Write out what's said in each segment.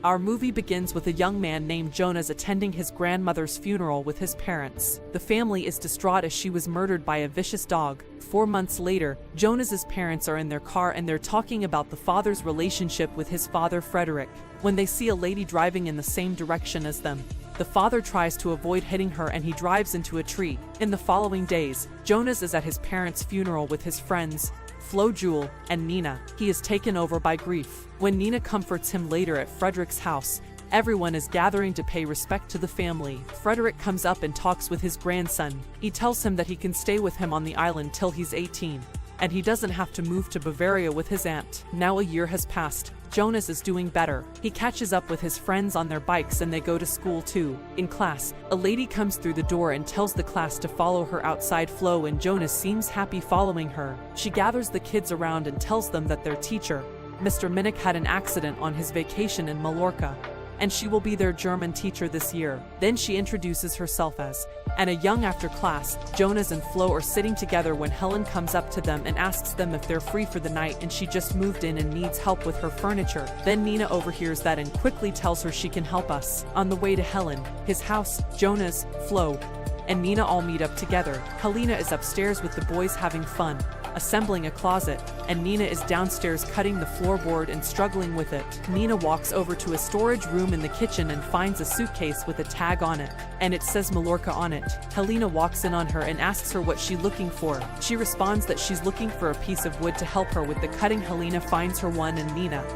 Our movie begins with a young man named Jonas attending his grandmother's funeral with his parents. The family is distraught as she was murdered by a vicious dog. 4 months later, Jonas's parents are in their car and they're talking about the father's relationship with his father Frederick, when they see a lady driving in the same direction as them. The father tries to avoid hitting her and he drives into a tree. In the following days, Jonas is at his parents' funeral with his friends, Flo, Jewel, and Nina. He is taken over by grief. When Nina comforts him later at Frederick's house, everyone is gathering to pay respect to the family. Frederick comes up and talks with his grandson. He tells him that he can stay with him on the island till he's 18, and he doesn't have to move to Bavaria with his aunt. Now a year has passed. Jonas is doing better. He catches up with his friends on their bikes and they go to school too. In class, a lady comes through the door and tells the class to follow her outside. Flo and Jonas seems happy following her. She gathers the kids around and tells them that their teacher, Mr. Minnick, had an accident on his vacation in Mallorca, and she will be their German teacher this year. Then she introduces herself as Anna Young. After class, Jonas and Flo are sitting together when Helen comes up to them and asks them if they're free for the night, and she just moved in and needs help with her furniture. Then Nina overhears that and quickly tells her she can help us. On the way to Helen, his house, Jonas, Flo, and Nina all meet up together. Helena is upstairs with the boys having fun, assembling a closet, and Nina is downstairs cutting the floorboard and struggling with it. Nina walks over to a storage room in the kitchen and finds a suitcase with a tag on it, and it says Mallorca on it. Helena walks in on her and asks her what she's looking for. She responds that she's looking for a piece of wood to help her with the cutting. Helena finds her one and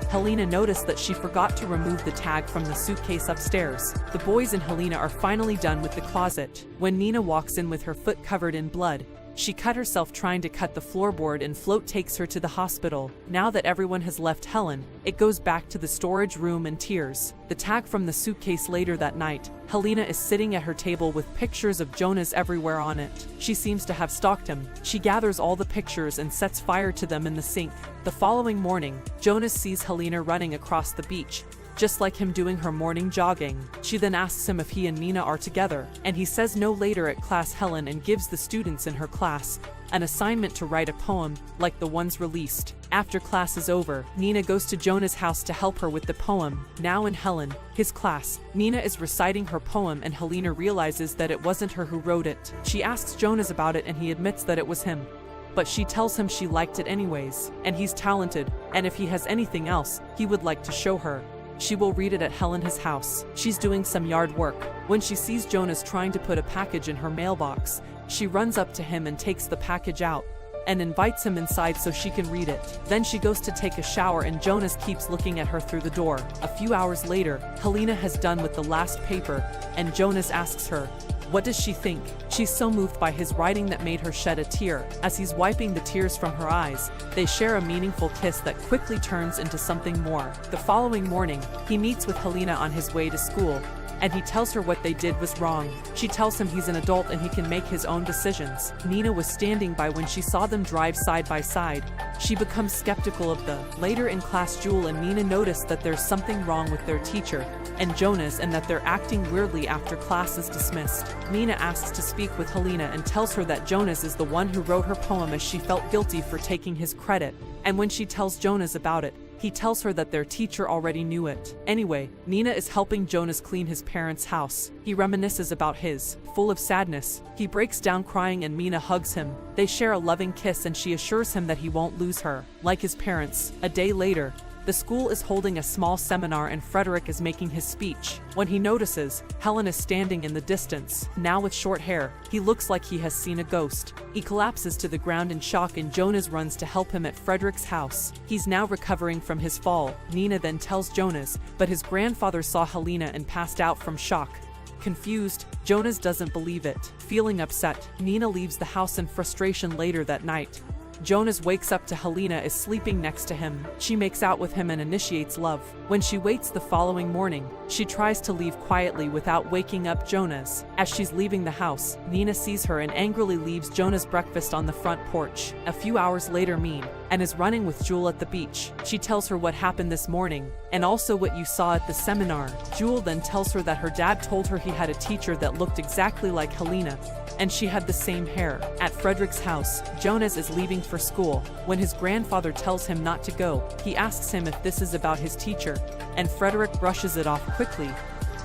Helena noticed that she forgot to remove the tag from the suitcase upstairs. The boys and Helena are finally done with the closet when Nina walks in with her foot covered in blood. She cut herself trying to cut the floorboard and Float takes her to the hospital. Now that everyone has left Helen, it goes back to the storage room in tears. The tag from the suitcase. Later that night, Helena is sitting at her table with pictures of Jonas everywhere on it. She seems to have stalked him. She gathers all the pictures and sets fire to them in the sink. The following morning, Jonas sees Helena running across the beach, just like him doing her morning jogging. She then asks him if he and Nina are together, and he says no. Later at class, Helen and gives the students in her class an assignment to write a poem, like the ones released. After class is over, Nina goes to Jonah's house to help her with the poem. Now in Helen, his class, Nina is reciting her poem and Helena realizes that it wasn't her who wrote it. She asks Jonas about it and he admits that it was him, but she tells him she liked it anyways, and he's talented, and if he has anything else, he would like to show her. She will read it at Helen's house. She's doing some yard work when she sees Jonas trying to put a package in her mailbox. She runs up to him and takes the package out and invites him inside so she can read it. Then she goes to take a shower and Jonas keeps looking at her through the door. A few hours later, Helena has done with the last paper and Jonas asks her, what does she think? She's so moved by his writing that made her shed a tear. As he's wiping the tears from her eyes, they share a meaningful kiss that quickly turns into something more. The following morning, he meets with Helena on his way to school, and he tells her what they did was wrong. She tells him he's an adult and he can make his own decisions. Nina was standing by when she saw them drive side by side. She becomes skeptical of the. Later in class, Jewel and Nina notice that there's something wrong with their teacher and Jonas and that they're acting weirdly after class is dismissed. Nina asks to speak with Helena and tells her that Jonas is the one who wrote her poem as she felt guilty for taking his credit, and when she tells Jonas about it, he tells her that their teacher already knew it. Anyway, Nina is helping Jonas clean his parents' house. He reminisces about his. Full of sadness, he breaks down crying and Nina hugs him. They share a loving kiss and she assures him that he won't lose her. Like his parents, a day later, the school is holding a small seminar and Frederick is making his speech. When he notices, Helen is standing in the distance. Now with short hair, he looks like he has seen a ghost. He collapses to the ground in shock and Jonas runs to help him at Frederick's house. He's now recovering from his fall. Nina then tells Jonas, but his grandfather saw Helena and passed out from shock. Confused, Jonas doesn't believe it. Feeling upset, Nina leaves the house in frustration. Later that night, Jonas wakes up to Helena is sleeping next to him. She makes out with him and initiates love. When she waits the following morning, she tries to leave quietly without waking up Jonas. As she's leaving the house, Nina sees her and angrily leaves Jonas' breakfast on the front porch. A few hours later, and is running with Jewel at the beach. She tells her what happened this morning, and also what you saw at the seminar. Jewel then tells her that her dad told her he had a teacher that looked exactly like Helena, and she had the same hair. At Frederick's house, Jonas is leaving for school. When his grandfather tells him not to go, he asks him if this is about his teacher, and Frederick brushes it off quickly.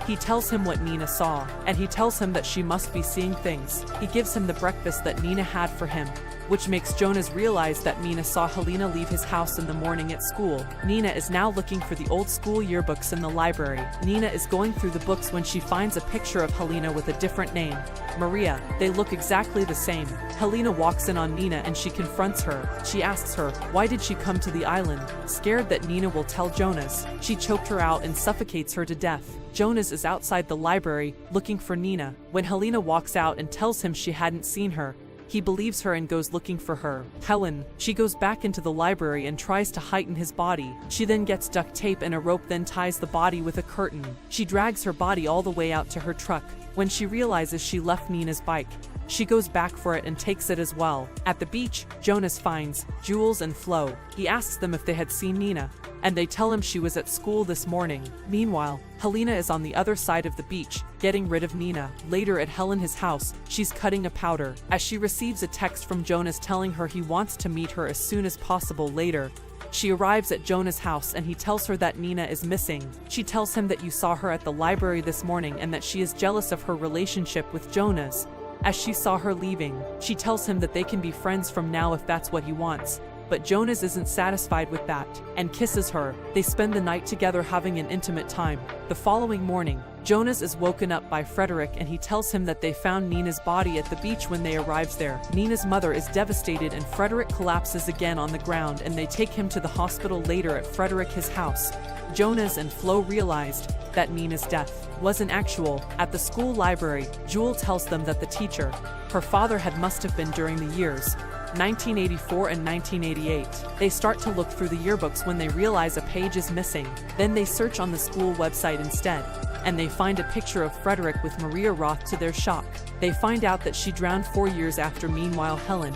He tells him what Nina saw, and he tells him that she must be seeing things. He gives him the breakfast that Nina had for him, which makes Jonas realize that Nina saw Helena leave his house in the morning at school. Nina is now looking for the old school yearbooks in the library. Nina is going through the books when she finds a picture of Helena with a different name, Maria. They look exactly the same. Helena walks in on Nina and she confronts her. She asks her, why did she come to the island? Scared that Nina will tell Jonas, she choked her out and suffocates her to death. Jonas is outside the library, looking for Nina. When Helena walks out and tells him she hadn't seen her, he believes her and goes looking for her. Helen, she goes back into the library and tries to heighten his body. She then gets duct tape and a rope, then ties the body with a curtain. She drags her body all the way out to her truck. When she realizes she left Nina's bike, she goes back for it and takes it as well. At the beach, Jonas finds Jules and Flo. He asks them if they had seen Nina, and they tell him she was at school this morning. Meanwhile, Helena is on the other side of the beach, getting rid of Nina. Later at Helena's house, she's cutting a powder, as she receives a text from Jonas telling her he wants to meet her as soon as possible later. She arrives at Jonas' house and he tells her that Nina is missing. She tells him that you saw her at the library this morning and that she is jealous of her relationship with Jonas, as she saw her leaving. She tells him that they can be friends from now if that's what he wants. But Jonas isn't satisfied with that, and kisses her. They spend the night together having an intimate time. The following morning, Jonas is woken up by Frederick and he tells him that they found Nina's body at the beach when they arrived there. Nina's mother is devastated and Frederick collapses again on the ground and they take him to the hospital later at Frederick's house. Jonas and Flo realized that Nina's death wasn't actual. At the school library, Jewel tells them that the teacher, her father, must have been during the years 1984 and 1988. They start to look through the yearbooks when they realize a page is missing. Then they search on the school website instead, and they find a picture of Frederick with Maria Roth. To their shock, they find out that she drowned 4 years after. Meanwhile, Helen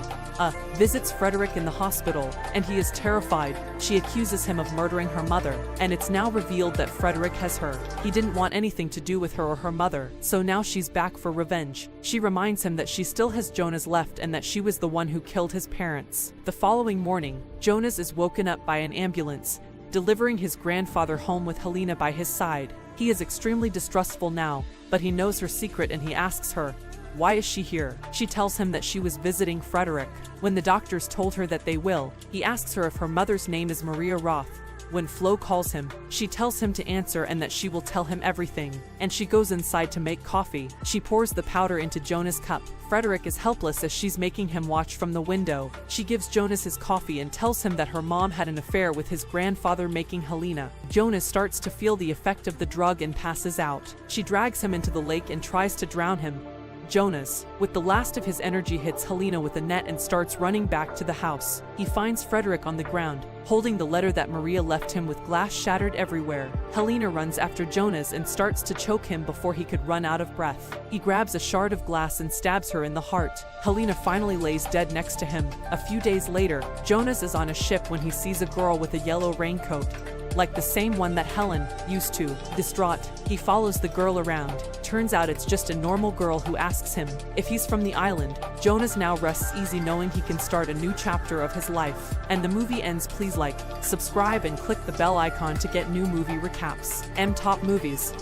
visits Frederick in the hospital, and he is terrified. She accuses him of murdering her mother, and it's now revealed that Frederick has her. He didn't want anything to do with her or her mother, so now she's back for revenge. She reminds him that she still has Jonas left and that she was the one who killed his parents. The following morning, Jonas is woken up by an ambulance, delivering his grandfather home with Helena by his side. He is extremely distrustful now, but he knows her secret and he asks her, why is she here? She tells him that she was visiting Frederick. When the doctors told her that they will, he asks her if her mother's name is Maria Roth. When Flo calls him, she tells him to answer and that she will tell him everything, and she goes inside to make coffee. She pours the powder into Jonas' cup. Frederick is helpless as she's making him watch from the window. She gives Jonas his coffee and tells him that her mom had an affair with his grandfather, making Helena. Jonas starts to feel the effect of the drug and passes out. She drags him into the lake and tries to drown him. Jonas, with the last of his energy, hits Helena with a net and starts running back to the house. He finds Frederick on the ground, holding the letter that Maria left him with glass shattered everywhere. Helena runs after Jonas and starts to choke him before he could run out of breath. He grabs a shard of glass and stabs her in the heart. Helena finally lays dead next to him. A few days later, Jonas is on a ship when he sees a girl with a yellow raincoat, like the same one that Helen used to. Distraught, he follows the girl around. Turns out it's just a normal girl who asks him if he's from the island. Jonas now rests easy knowing he can start a new chapter of his life. And the movie ends. Please like, subscribe and click the bell icon to get new movie recaps. Top Movies.